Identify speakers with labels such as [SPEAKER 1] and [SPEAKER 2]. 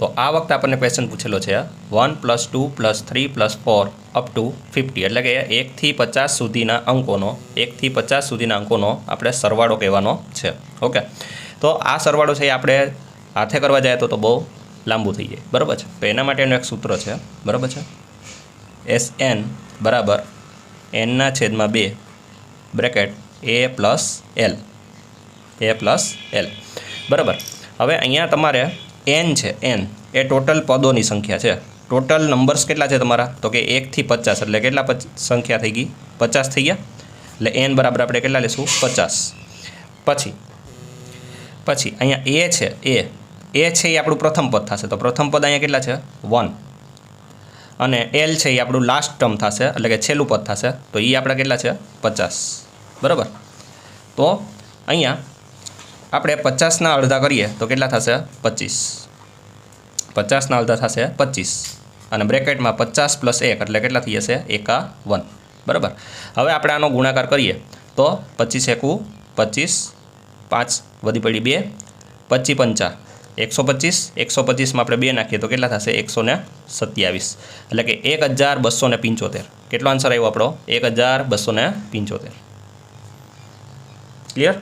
[SPEAKER 1] તો આ વખતે આપણને ક્વેશ્ચન પૂછેલો છે 1 + 2 + 3 + 4 અપ ટુ 50, એટલે કે 1 થી 50 સુધીના અંકોનો આપણે સરવાળો કહેવાનો છે. ઓકે, તો આ સરવાળો છે એ આપણે હાથે કરવા જાય તો બહુ લાંબુ થઈ જાય, બરાબર છે. તો એના માટેનું એક સૂત્ર છે, બરાબર છે. SN બરાબર n/2 બ્રેકેટ A + L, બરાબર. હવે અહીંયા તમારે n છે, n એ ટોટલ પદોની સંખ્યા છે. ટોટલ નંબર્સ કેટલા છે તમારા? તો કે 1 થી 50, એટલે કેટલા સંખ્યા થઈ ગઈ? 50 થઈ ગયા. એટલે n બરાબર આપણે કેટલા લઈશું? 50. પછી અહીંયા A છે, A છે એ આપણું પ્રથમ પદ થશે. તો પ્રથમ પદ અહીંયા કેટલા છે? 1. અને L છે એ આપણું લાસ્ટ ટર્મ થશે, એટલે કે છેલ્લું પદ થશે. તો એ આપણા કેટલા છે? 50, બરાબર. તો અહીંયા આપણે 50ના અડધા કરીએ તો કેટલા થશે? 25. 50ના અડધા થશે 25, અને બ્રેકેટમાં 50 + 1 એટલે કેટલા થઈ જશે? 51, બરાબર. હવે આપણે આનો ગુણાકાર કરીએ તો 25 × 25, 5 વધી પડી 2, 25 × 5 125, 125માં આપણે 2 નાખીએ તો કેટલા થશે? 127, એટલે કે 1275. કેટલો આન્સર આવ્યો આપણો? 1275. ક્લિયર?